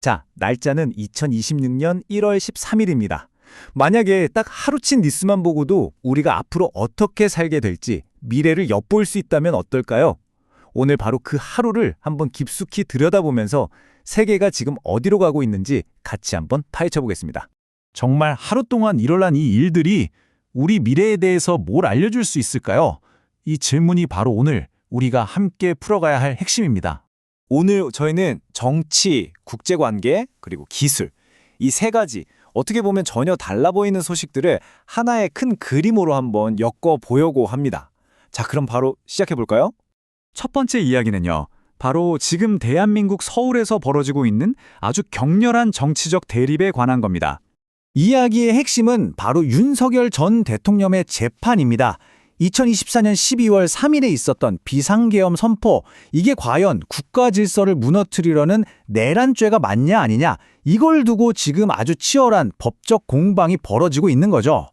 자, 날짜는 2026년 1월 13일입니다. 만약에 딱 하루치 뉴스만 보고도 우리가 앞으로 어떻게 살게 될지 미래를 엿볼 수 있다면 어떨까요? 오늘 바로 그 하루를 한번 깊숙이 들여다보면서 세계가 지금 어디로 가고 있는지 같이 한번 파헤쳐 보겠습니다. 정말 하루 동안 일어난 이 일들이 우리 미래에 대해서 뭘 알려줄 수 있을까요? 이 질문이 바로 오늘 우리가 함께 풀어가야 할 핵심입니다. 오늘 저희는 정치, 국제관계, 그리고 기술 이 세 가지 어떻게 보면 전혀 달라 보이는 소식들을 하나의 큰 그림으로 한번 엮어 보려고 합니다. 자, 그럼 바로 시작해 볼까요? 첫 번째 이야기는요. 바로 지금 대한민국 서울에서 벌어지고 있는 아주 격렬한 정치적 대립에 관한 겁니다. 이야기의 핵심은 바로 윤석열 전 대통령의 재판입니다. 2024년 12월 3일에 있었던 비상계엄 선포, 이게 과연 국가 질서를 무너뜨리려는 내란죄가 맞냐 아니냐, 이걸 두고 지금 아주 치열한 법적 공방이 벌어지고 있는 거죠.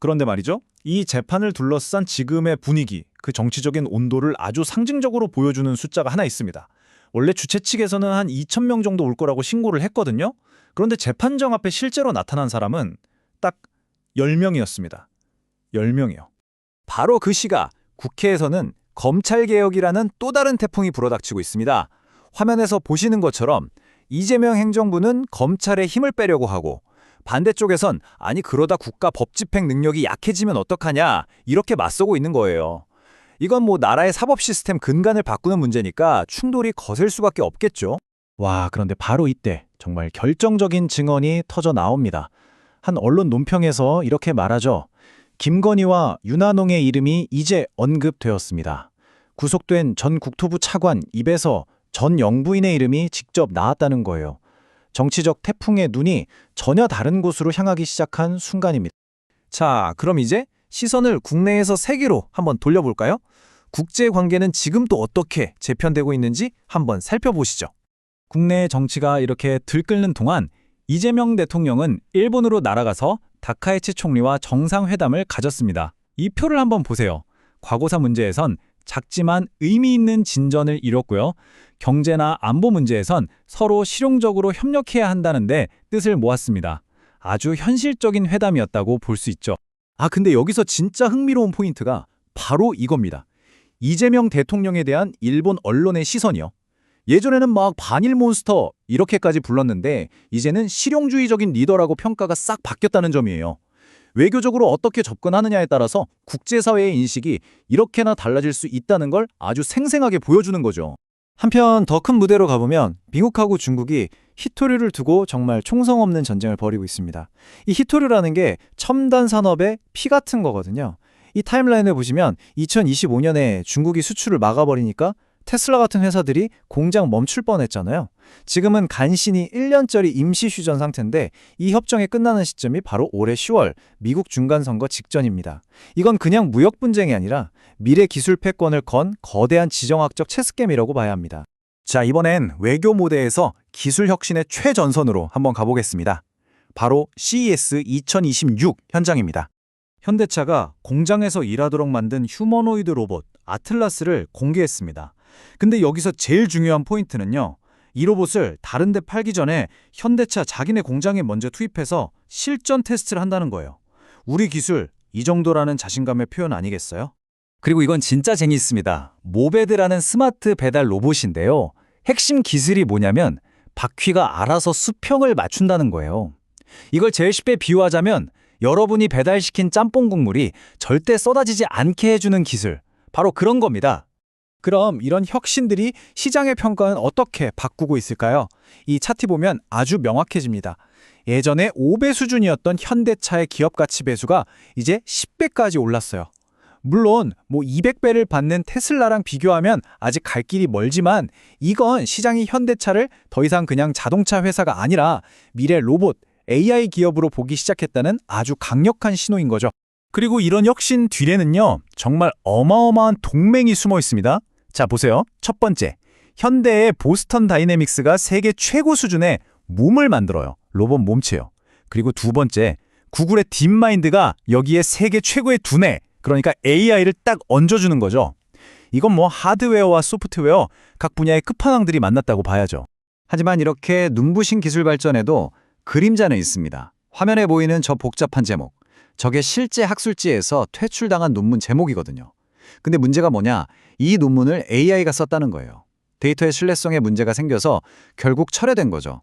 그런데 말이죠. 이 재판을 둘러싼 지금의 분위기, 그 정치적인 온도를 아주 상징적으로 보여주는 숫자가 하나 있습니다. 원래 주최 측에서는 한 2,000명 정도 올 거라고 신고를 했거든요. 그런데 재판정 앞에 실제로 나타난 사람은 딱 10명이었습니다. 10명이요. 바로 그 시각, 국회에서는 검찰개혁이라는 또 다른 태풍이 불어닥치고 있습니다. 화면에서 보시는 것처럼 이재명 행정부는 검찰에 힘을 빼려고 하고 반대쪽에선 아니 그러다 국가 법집행 능력이 약해지면 어떡하냐 이렇게 맞서고 있는 거예요. 이건 뭐 나라의 사법 시스템 근간을 바꾸는 문제니까 충돌이 거셀 수밖에 없겠죠. 와, 그런데 바로 이때 정말 결정적인 증언이 터져 나옵니다. 한 언론 논평에서 이렇게 말하죠. 김건희와 윤한홍의 이름이 이제 언급되었습니다. 구속된 전 국토부 차관 입에서 전 영부인의 이름이 직접 나왔다는 거예요. 정치적 태풍의 눈이 전혀 다른 곳으로 향하기 시작한 순간입니다. 자, 그럼 이제 시선을 국내에서 세계로 한번 돌려볼까요? 국제 관계는 지금 또 어떻게 재편되고 있는지 한번 살펴보시죠. 국내 정치가 이렇게 들끓는 동안 이재명 대통령은 일본으로 날아가서 다카이치 총리와 정상회담을 가졌습니다. 이 표를 한번 보세요. 과거사 문제에선 작지만 의미 있는 진전을 이뤘고요. 경제나 안보 문제에선 서로 실용적으로 협력해야 한다는데 뜻을 모았습니다. 아주 현실적인 회담이었다고 볼 수 있죠. 근데 여기서 진짜 흥미로운 포인트가 바로 이겁니다. 이재명 대통령에 대한 일본 언론의 시선이요. 예전에는 막 반일 몬스터 이렇게까지 불렀는데 이제는 실용주의적인 리더라고 평가가 싹 바뀌었다는 점이에요. 외교적으로 어떻게 접근하느냐에 따라서 국제사회의 인식이 이렇게나 달라질 수 있다는 걸 아주 생생하게 보여주는 거죠. 한편 더 큰 무대로 가보면 미국하고 중국이 히토류를 두고 정말 총성 없는 전쟁을 벌이고 있습니다. 이 히토류라는 게 첨단 산업의 피 같은 거거든요. 이 타임라인을 보시면 2025년에 중국이 수출을 막아버리니까 테슬라 같은 회사들이 공장 멈출 뻔했잖아요. 지금은 간신히 1년짜리 임시 휴전 상태인데 이 협정이 끝나는 시점이 바로 올해 10월 미국 중간선거 직전입니다. 이건 그냥 무역 분쟁이 아니라 미래 기술 패권을 건 거대한 지정학적 체스게임이라고 봐야 합니다. 자, 이번엔 외교 무대에서 기술 혁신의 최전선으로 한번 가보겠습니다. 바로 CES 2026 현장입니다. 현대차가 공장에서 일하도록 만든 휴머노이드 로봇 아틀라스를 공개했습니다. 근데 여기서 제일 중요한 포인트는요. 이 로봇을 다른 데 팔기 전에 현대차 자기네 공장에 먼저 투입해서 실전 테스트를 한다는 거예요. 우리 기술 이 정도라는 자신감의 표현 아니겠어요? 그리고 이건 진짜 재미있습니다. 모베드라는 스마트 배달 로봇인데요. 핵심 기술이 뭐냐면 바퀴가 알아서 수평을 맞춘다는 거예요. 이걸 제일 쉽게 비유하자면 여러분이 배달시킨 짬뽕 국물이 절대 쏟아지지 않게 해주는 기술. 바로 그런 겁니다. 그럼 이런 혁신들이 시장의 평가는 어떻게 바꾸고 있을까요? 이 차트 보면 아주 명확해집니다. 예전에 5배 수준이었던 현대차의 기업 가치 배수가 이제 10배까지 올랐어요. 물론 200배를 받는 테슬라랑 비교하면 아직 갈 길이 멀지만 이건 시장이 현대차를 더 이상 그냥 자동차 회사가 아니라 미래 로봇, AI 기업으로 보기 시작했다는 아주 강력한 신호인 거죠. 그리고 이런 혁신 뒤에는요. 정말 어마어마한 동맹이 숨어 있습니다. 자, 보세요. 첫 번째, 현대의 보스턴 다이내믹스가 세계 최고 수준의 몸을 만들어요. 로봇 몸체요. 그리고 두 번째, 구글의 딥마인드가 여기에 세계 최고의 두뇌, 그러니까 AI를 딱 얹어주는 거죠. 이건 하드웨어와 소프트웨어 각 분야의 끝판왕들이 만났다고 봐야죠. 하지만 이렇게 눈부신 기술 발전에도 그림자는 있습니다. 화면에 보이는 저 복잡한 제목. 저게 실제 학술지에서 퇴출당한 논문 제목이거든요. 근데 문제가 뭐냐? 이 논문을 AI가 썼다는 거예요. 데이터의 신뢰성에 문제가 생겨서 결국 철회된 거죠.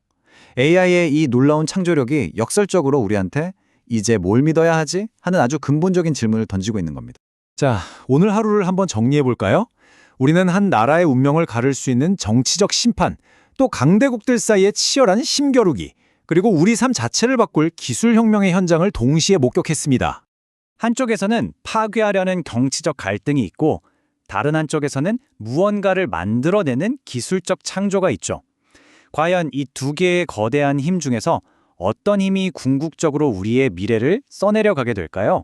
AI의 이 놀라운 창조력이 역설적으로 우리한테 이제 뭘 믿어야 하지? 하는 아주 근본적인 질문을 던지고 있는 겁니다. 자, 오늘 하루를 한번 정리해 볼까요? 우리는 한 나라의 운명을 가를 수 있는 정치적 심판, 또 강대국들 사이의 치열한 심겨루기, 그리고 우리 삶 자체를 바꿀 기술혁명의 현장을 동시에 목격했습니다. 한쪽에서는 파괴하려는 정치적 갈등이 있고 다른 한쪽에서는 무언가를 만들어내는 기술적 창조가 있죠. 과연 이 두 개의 거대한 힘 중에서 어떤 힘이 궁극적으로 우리의 미래를 써내려 가게 될까요?